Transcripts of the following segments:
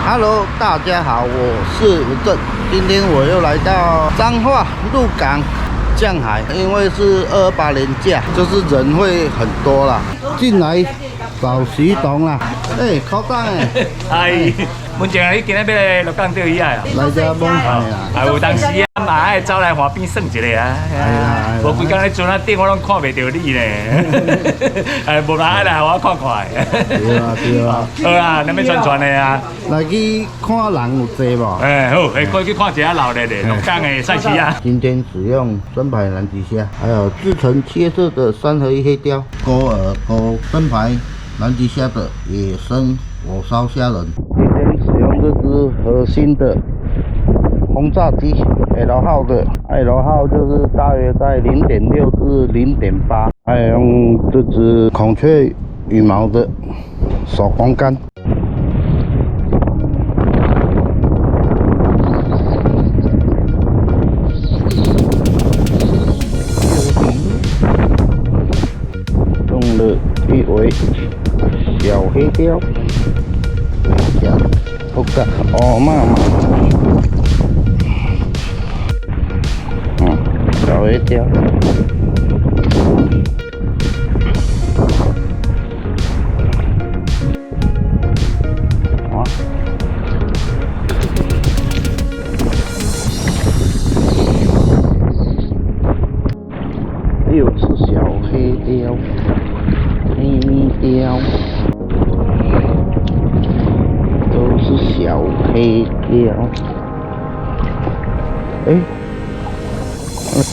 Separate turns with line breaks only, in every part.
Hello， 大家好，我是吴正。今天我又来到彰化鹿港降海，因为是228连假，就是人会很多啦。进来找徐董啦，口罩
哎，阮正你今日要来鹿港钓鱼啊？
来遮摸海啊！
啊，有当时啊，嘛爱走来河边耍一下啊。无规工咧船啊顶，我拢看袂到你呢。哎，无人爱来我看看。
对啊，对啊。
好啦，咱要传传的啊。
来去看人有济无？
哎，好，过去看一下老热的鹿港的赛事啊。
今天使用深牌南极虾，还有制成切色的3合1黑鲷、钩饵、钩深牌南极虾的野生火烧虾仁。今天使用这只核心的轰炸机 L 号的 ，L 号就是大约在0.6至0.8，还有用这只孔雀羽毛的手工竿。中了一尾小黑鲷，小不干哦妈妈，小黑鲷，又是小黑鲷。黑鲷都是小黑鲷，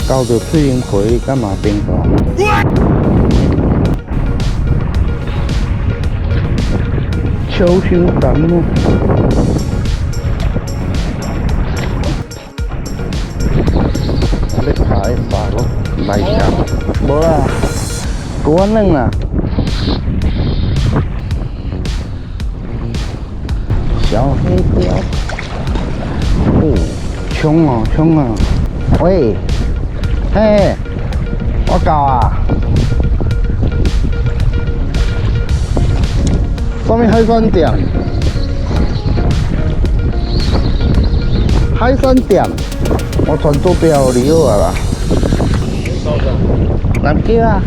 搞着翠云葵干嘛变高？秋收淡木，你卡一把咯，来下，无啦，骨仔软啦。小黑鲷，冲哦冲哦！喂，嘿，我搞啊！什么海鲜店？海鲜店，我传坐标你好啊啦。南叫啊！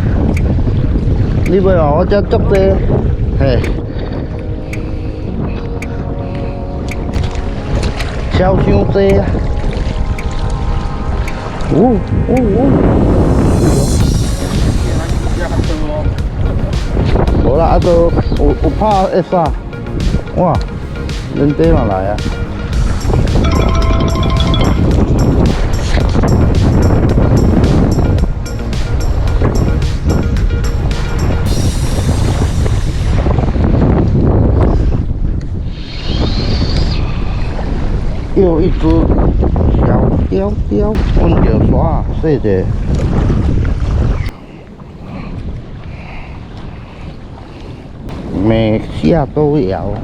你袂话我这足多，嘿。超伤济啊！无啦，啊都有拍会啥？哇，人地嘛来啊！又一只小鲷鲷，阮着刷细者，每下都有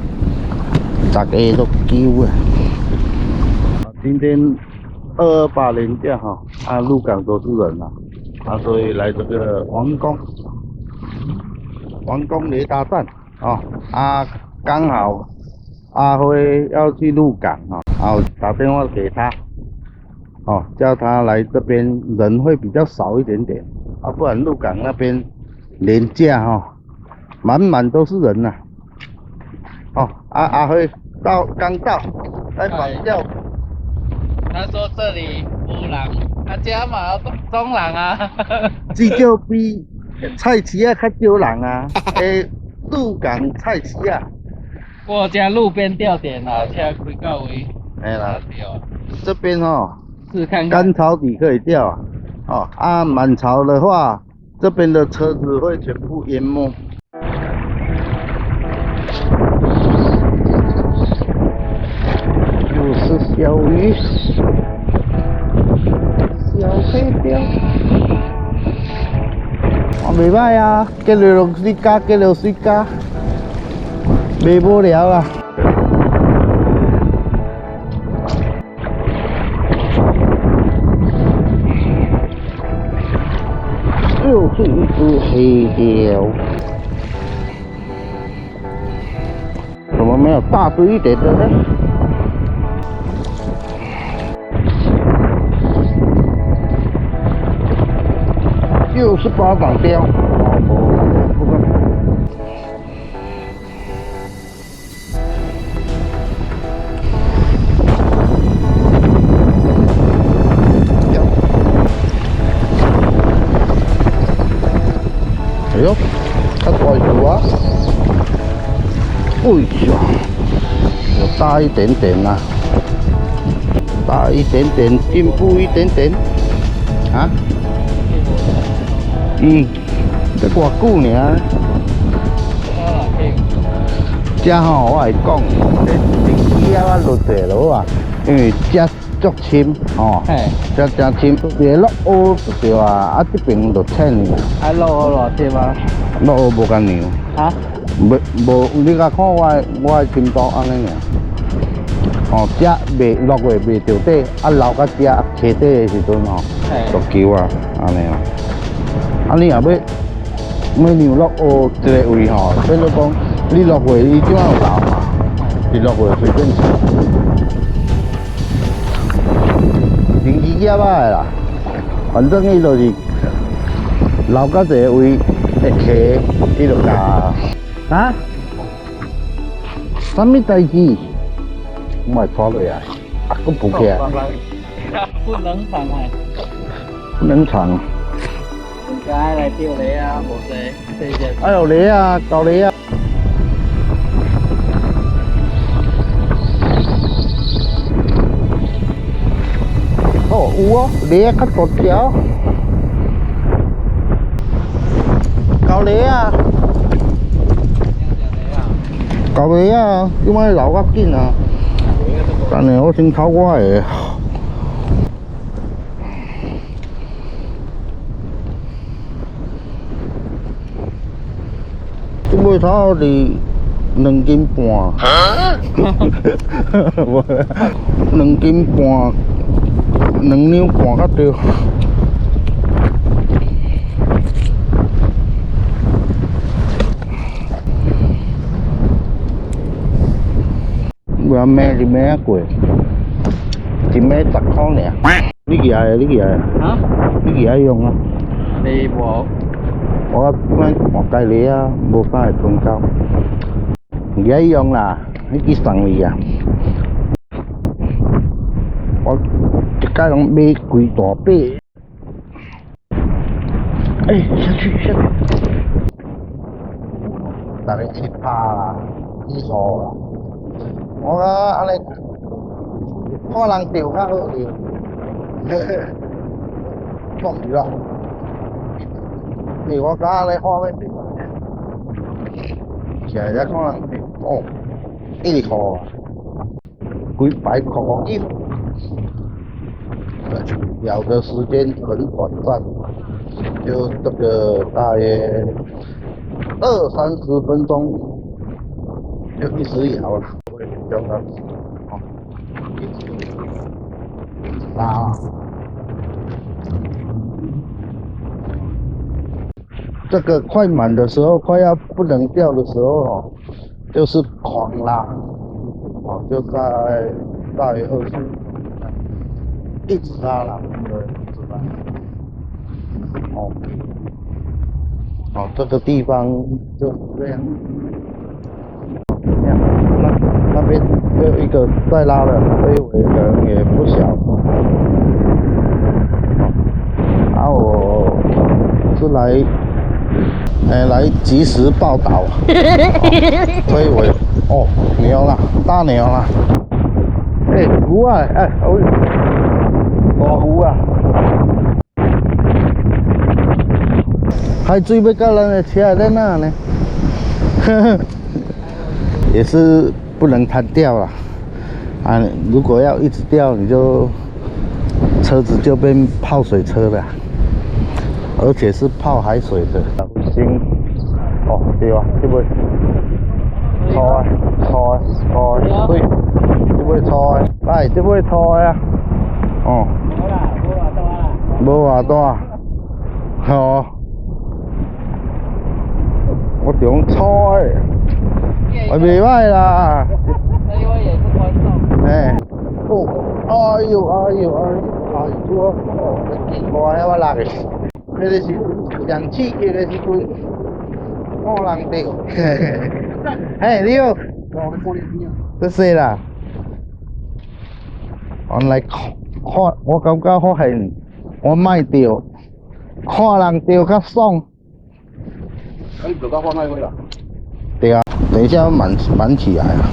，10个都揪啊！今天228连假哈，鹿港都是人啦，所以来这个王宫雷达站刚好阿辉要去鹿港我打电话给他，叫他来这边，人会比较少一点点，不然鹿港那边连假满都是人呐。阿辉刚到，来绑票。
他说这里有人，加码中人啊。
至少比菜市较少人啊，鹿港菜市
我家路边吊点啊，车开到位。
啦，这边
是看看
干潮底可以钓满潮的话，这边的车子会全部淹没。又是小鱼，小黑鲷，袂歹啊，结了水加，袂无聊啊。又是一只黑鲷，怎么没有大只一点的呢？又是巴掌雕，不看。哎呦，它大一啊！哎呀，有大一点点呐、大一点点，进步一点点，啊？这偌久呢？这吼，我来讲，这天啊落地落啊，因为这足深吼，这真深，这落雨就对啊，啊这边落浅尔。
啊，落雨偌深啊？
落雨无咁样。
啊？
无，你甲看我的深度安尼尔。哦，这未落月未着底，啊流到这溪底的时阵吼，就球啊，安尼啊。啊，你若要让落雨这个位吼，比如讲你落月，伊怎啊有流嘛？你落月随便吃。零几叶仔啦，反正伊就是流到一个位，会溪，伊就加。啊？什么代志？我咪拖落来，啊，佫浮起来。
不能放啊！
不能藏。
唔该来钓鱼啊，无济，这只。
哎呦，鱼啊，搞鱼啊！哦，有哦，鱼较大条。搞鱼啊！搞鱼啊！今摆流较紧啊！等下我先偷我的。这尾头是2斤半，2斤半，2两半较对。我买一买贵，一买10块尔。你举来，你举来。
啊？
你举来用啊？
你无？
我换介里啊，无法会通交。举来用啦，你去送你啊。我一家人买几大把。哎，下去下去。大家去拍啦，去扫啦。我安尼看人钓较好钓，放鱼啦。我家安尼看要钓，现在看人钓哦，1箍啊，几百箍一。钓的时间很短暂，就这个大约20-30分钟，就一直摇了。钓到，哦，拉。这个快满的时候，快要不能钓的时候哦，就是狂拉，哦，就在大约20，一直拉了，对，一直拉。哦，哦，这个地方就是这样。那边就有一个在拉的，飞尾可能也不小。啊，我是来及时报道。飞尾哦，牛啦，大牛啦。鱼啊，大鱼啊！海水要到咱的车在哪呢？也是不能贪钓了啊！如果要一直钓，你就车子就变泡水车了，而且是泡海水的。先哦，对啊，这尾粗啊，对，这尾粗啊，来，这尾粗啊，哦，无偌大，哦，我就用粗的。我袂歹啦。
那因为也是观众。
哎，哦，哎呦，哎呦，哎呦，哎呦，哦，你见过遐我落的，迄个是上刺激的时阵，看人钓。嘿，你好，这是啦。原来看，我感觉好现，我卖钓，看人钓较爽。你钓到放那位了？对啊，等一下满起来啊！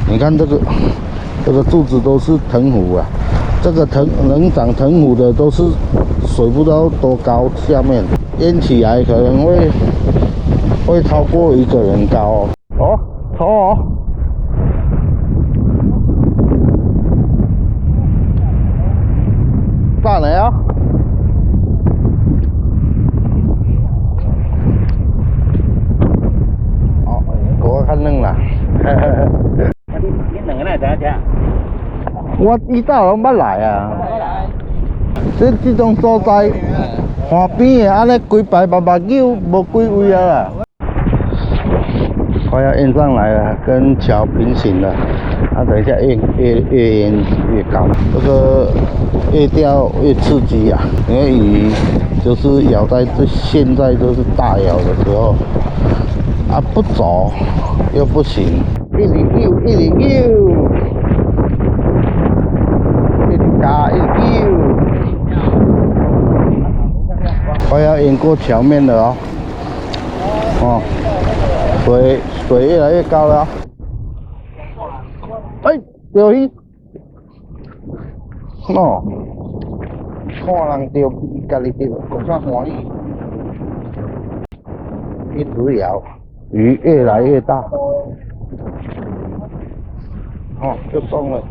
你看这个柱子都是藤壶啊，这个能长藤壶的都是水不知道多高，下面淹起来可能会超过一个人高哦。哦，抽哦！上来啊！哦，我较软啦。
你两个来怎样？
我以前拢捌来啊。这种所在，岸边的安尼规排目睭无几位啊啦。快要淹上来了，跟桥平行了。等一下越淹越高，这个越钓越刺激啊！因为鱼就是咬在现在就是大咬的时候，啊不走又不行，一直游，加一直游，快要淹过桥面了哦，水越来越高了。哎，钓鱼，喏，看人钓比家己钓更加欢喜。一直摇，鱼越来越大。哦，就中了。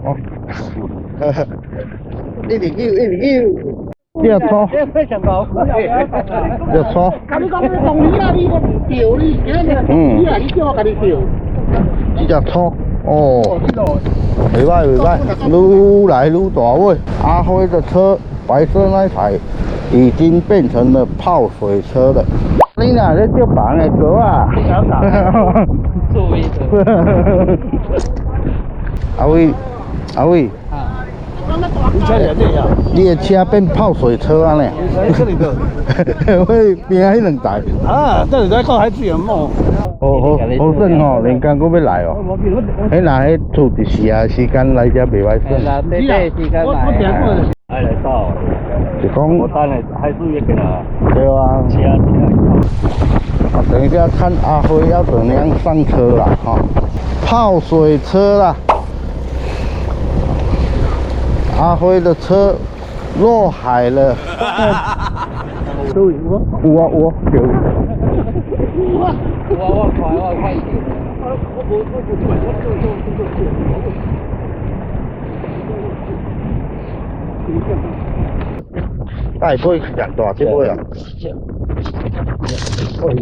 哦，呵呵，一直游。你要搓？
非常高。
要搓？
甲你讲，你当鱼啊，你钓你，鱼啊，你叫我甲你钓。
这只搓哦，袂歹，愈来愈大尾。阿辉的车，白色那台，已经变成了泡水车了。你哪在钓螃的哥啊？
注意的。
阿伟。你的车变泡水车啊呢？会边迄两台。
啊，这里在靠海水人哦。
好耍吼，人家佫要来哦。迄若迄厝一时间来遮袂歹耍。
啦，对时间来。爱来到。
是讲。
我等下海水也给他。
对啊。等一下看阿辉要怎样上车啦哈，泡水车啦。阿辉的车落海了。
都有啊。
有啊，
我快点。
大尾养大只尾啊！哎呦！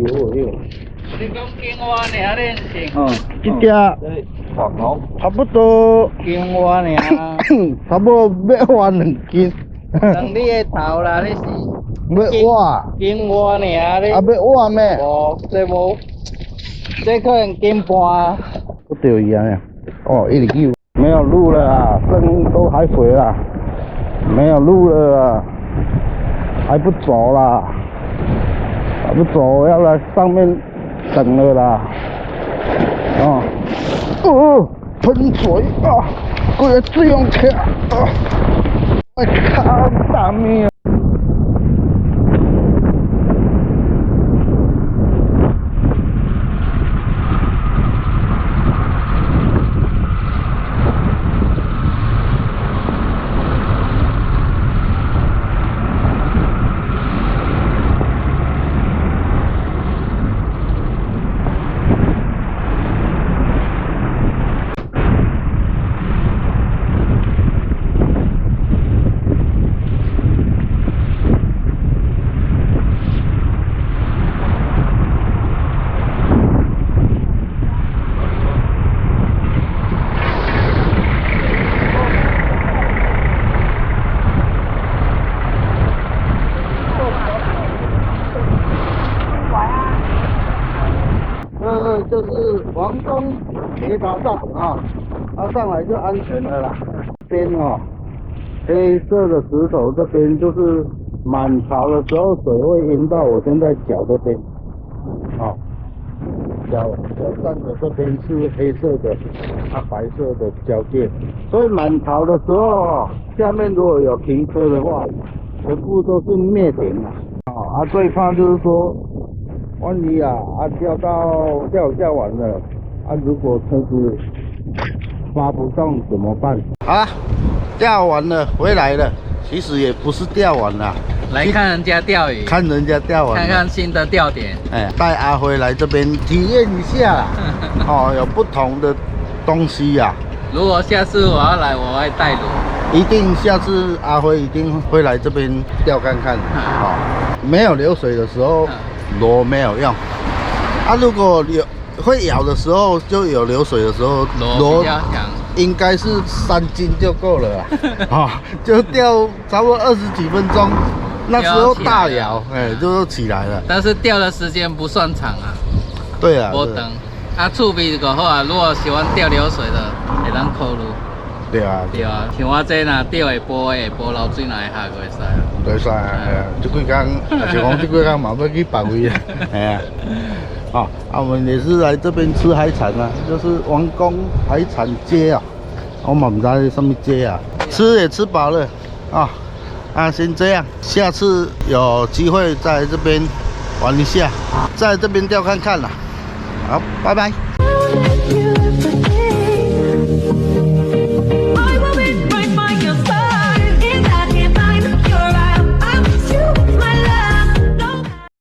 你讲金蛙尔练成？
这只差不多
金蛙尔。
差不多要换2斤。
当你的头啦，你是？
要换。
金蛙尔你。
啊，要换咩？
哦，这无，这可能金半。
不钓鱼啊！哦，109，没有路了啊，剩都海水了，没有路了啊，还不走啦，还不走，要来上面等了啦。喷水啊！规个水用起啊！我靠，大命！斜爬上啊，上来就安全了啦。边哦，黑色的石头这边就是满潮的时候水会淹到我现在脚这边，哦，脚站的这边是黑色的，白色的交界，所以满潮的时候哦，下面如果有停车的话，全部都是灭顶啊，最怕就是说，万一钓下完了，如果车子发不动怎么办？啊，钓完了回来了，其实也不是钓完了，
来看人家钓鱼，
看人家钓完了，
看看新的钓点。
哎，带阿辉来这边体验一下啦，哦，有不同的东西呀。
如果下次我要来，我会带螺。
一定下次阿辉一定会来这边钓看看，哦，没有流水的时候螺没有用，如果会咬的时候，就有流水的时候，
螺比较强，
应该是3斤就够了啦，就钓差不多20几分钟，那时候大咬，就起来了。
但是钓的时间不算长啊。
对啊，
无长，趣味就好啊。如果喜欢钓流水的，会当考虑。
对啊，
对啊，像我这若钓会波流水哪会下过会使啊？
会使啊，这几天，就讲这几天嘛要去别位啊，我们也是来这边吃海产啊，就是王宫海产街啊，我们不知道什么街啊，吃也吃饱了先这样，下次有机会在这边玩一下，在这边钓看看啦，好，拜拜。